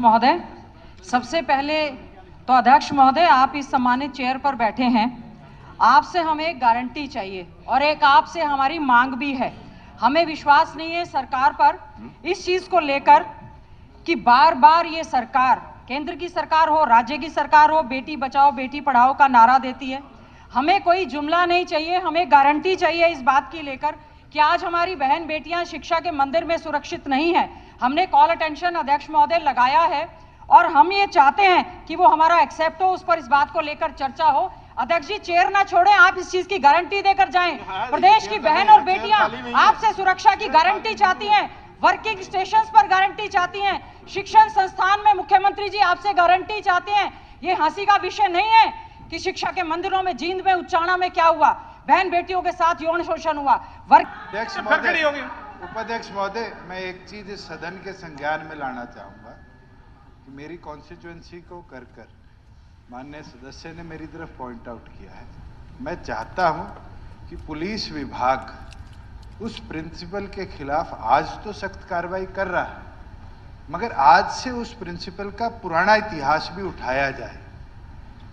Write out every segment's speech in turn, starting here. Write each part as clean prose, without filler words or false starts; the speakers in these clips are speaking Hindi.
महोदय, सबसे पहले तो अध्यक्ष महोदय, आप इस सम्मानित चेयर पर बैठे हैं, आपसे हमें एक गारंटी चाहिए और एक आपसे हमारी मांग भी है। हमें विश्वास नहीं है सरकार पर इस चीज को लेकर कि बार बार ये सरकार, केंद्र की सरकार हो, राज्य की सरकार हो, बेटी बचाओ बेटी पढ़ाओ का नारा देती है। हमें कोई जुमला नहीं चाहिए, हमें गारंटी चाहिए इस बात की लेकर कि आज हमारी बहन बेटियां शिक्षा के मंदिर में सुरक्षित नहीं है। हमने कॉल अटेंशन अध्यक्ष महोदय लगाया है और हम ये चाहते हैं कि वो हमारा एक्सेप्ट हो, उस पर इस बात को लेकर चर्चा हो। अध्यक्ष जी, चेयर ना छोड़ें, आप इस चीज की गारंटी देकर जाएं। प्रदेश की बहन और बेटियां आपसे सुरक्षा की गारंटी चाहती हैं, वर्किंग स्टेशंस पर गारंटी चाहती हैं, शिक्षण संस्थान में मुख्यमंत्री जी आपसे गारंटी चाहते हैं। ये हंसी का विषय नहीं है कि शिक्षा के मंदिरों में, जींद में, उच्चारणा में क्या हुआ, बहन बेटियों के साथ यौन शोषण हुआ। उपाध्यक्ष महोदय, मैं एक चीज इस सदन के संज्ञान में लाना चाहूंगा कि मेरी कॉन्स्टिट्यूएंसी को कर माननीय सदस्य ने मेरी तरफ पॉइंट आउट किया है। मैं चाहता हूं कि पुलिस विभाग उस प्रिंसिपल के खिलाफ आज तो सख्त कार्रवाई कर रहा है, मगर आज से उस प्रिंसिपल का पुराना इतिहास भी उठाया जाए।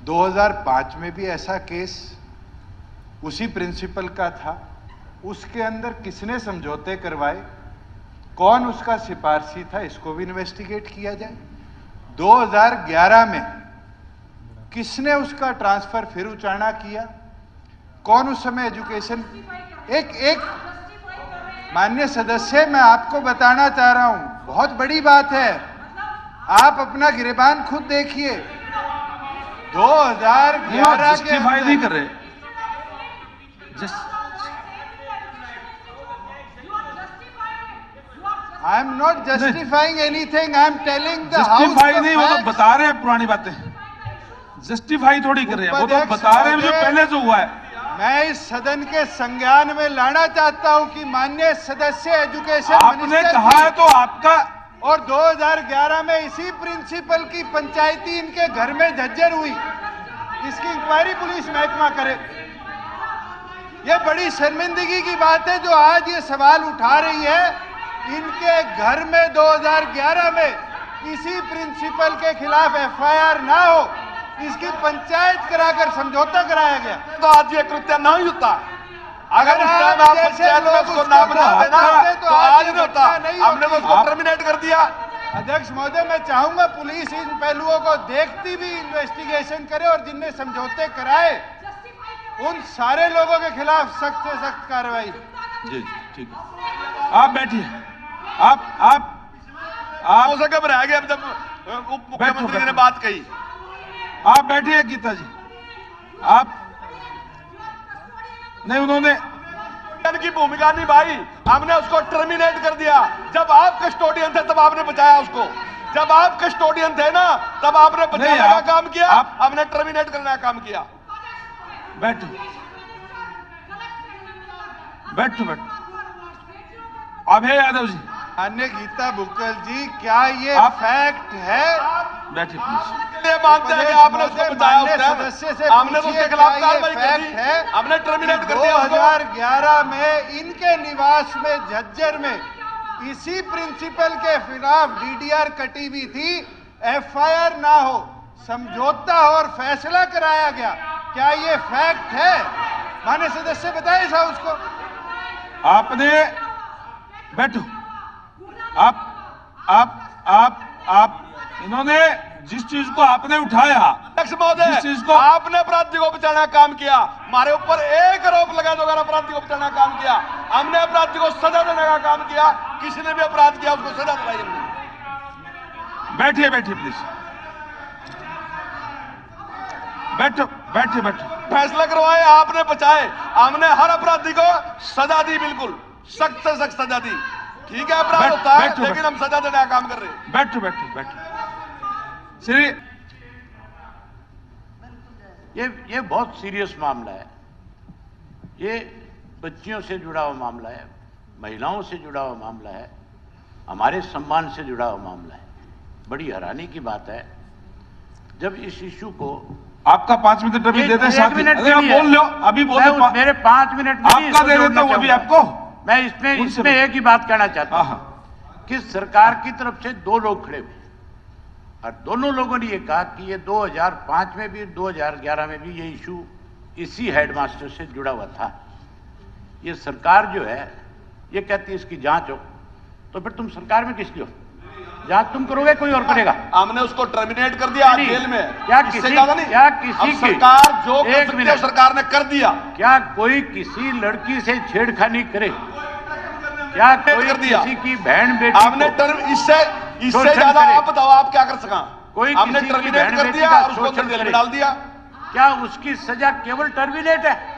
2005 में भी ऐसा केस उसी प्रिंसिपल का था, उसके अंदर किसने समझौते करवाए, कौन उसका सिफारशी था, इसको भी इन्वेस्टिगेट किया जाए। 2011 में किसने उसका ट्रांसफर फिर उचाणा किया, कौन उस समय एजुकेशन, एक माननीय सदस्य, मैं आपको बताना चाह रहा हूं, बहुत बड़ी बात है, आप अपना गिरेबान खुद देखिए। 2011 के नहीं कर रहे। I am not justifying anything, I am telling the house. Justify नहीं, वो तो बता रहे हैं पुरानी बातें, जस्टिफाई थोड़ी कर रहे हैं, वो तो बता रहे हैं जो पहले जो हुआ है। मैं इस सदन के संज्ञान में लाना चाहता हूं कि माननीय सदस्य एजुकेशन आपने कहा है तो आपका, और 2011 में इसी प्रिंसिपल की पंचायती इनके घर में झज्जर हुई, इसकी इंक्वायरी पुलिस महकमा करे। यह बड़ी शर्मिंदगी की बात है जो आज ये सवाल उठा रही है। इनके घर में 2011 में इसी प्रिंसिपल के खिलाफ एफआईआर ना हो, इसकी पंचायत कराकर समझौता कराया गया, तो आज ये कृत्य नहीं होता। अगर उस टाइम आप पंचायत में उसको ना बनाते ना तो आज नहीं होता। हमने तो उसको टर्मिनेट कर दिया। अध्यक्ष महोदय, मैं चाहूंगा पुलिस इन पहलुओं को देखती भी इन्वेस्टिगेशन करे और जिनने समझौते कराए उन सारे लोगों के खिलाफ सख्त से सख्त कार्रवाई। जी ठीक है, आप बैठिए। आप उसे घबरा गए जब उप मुख्यमंत्री जी ने बात कही। आप बैठिए गीता जी, आप नहीं, उन्होंने की भूमिका निभाई, हमने उसको टर्मिनेट कर दिया। जब आप कस्टोडियन थे तब आपने बचाया उसको, जब आप कस्टोडियन थे ना तब आपने बचाने का काम किया, हमने टर्मिनेट करने का काम किया। बैठो बैठो बैठो। अभय यादव जी, अन्य गीता बुक्कल जी, क्या ये फैक्ट है? बैठिए प्लीज। मानते हैं कि आपने उसको बचाया, सदस्य से हमने उसके खिलाफ कार्रवाई कर दी है, हमने टर्मिनेट कर दिया। 2011 में इनके निवास में झज्जर में इसी प्रिंसिपल के खिलाफ डीडीआर कटी हुई थी, एफआईआर ना हो, समझौता हो और फैसला कराया गया। क्या ये फैक्ट है? माननीय सदस्य बताइए साहब उसको। आपने बैठो, आप इन्होंने जिस चीज को आपने उठाया, अध्यक्ष महोदय, जिस चीज को आपने अपराधी को बचाने का काम किया, हमारे ऊपर एक आरोप लगा तो अगर अपराधी को बचाने का काम किया, हमने अपराधी को सजा देने का काम किया। किसी ने भी अपराध किया उसको सजा दिलाई हमने। बैठिए प्लीज, बैठिए। फैसला करवाए, आपने बचाए, हमने हर अपराधी को सजा दी, बिल्कुल सख्त से सख्त सजा दी। ठीक है, अपराध होता है लेकिन हम सजा देने का काम कर रहे हैं। बैठो। श्री, ये बहुत सीरियस मामला है। ये बच्चियों से जुड़ा हुआ मामला है, महिलाओं से जुड़ा हुआ मामला है, हमारे सम्मान से जुड़ा हुआ मामला है। बड़ी हैरानी की बात है जब इस इश्यू को आपका 5 मिनट अभी दे दें, अरे आप बोल लो, अभी बोल दो। मेरे 5 मिनट आपका दे देता हूं अभी आपको। मैं इसमें एक ही बात कहना चाहता हूं कि सरकार की तरफ से 2 लोग खड़े हुए, और दोनों लोगों ने ये कहा कि ये 2005 में भी 2011 में भी ये इशू इसी हेडमास्टर से जुड़ा हुआ था। ये सरकार जो है ये कहती है इसकी जांच हो, तो फिर तुम सरकार में किस लिए हो? जांच तुम करोगे, कोई और करेगा? हमने उसको टर्मिनेट कर दिया, आज नहीं, जेल में है। क्या इससे किसी- ज्यादा नहीं। क्या किसी अब की- सरकार जो कर एक सकती है मिनट। सरकार ने कर दिया। क्या कोई किसी लड़की से छेड़खानी करे? क्या कोई कर दिया। किसी की बहन बेटी आपने को टर्म इससे शोषण ज्यादा करे। आप बताओ आप क्या कर सका? कोई हमने किसी की टर्मिनेट बहन कर बेटी दिया का और उसको शोषण जेल में करे। डाल दिया। क्या उसकी सजा केवल टर्मिनेट है?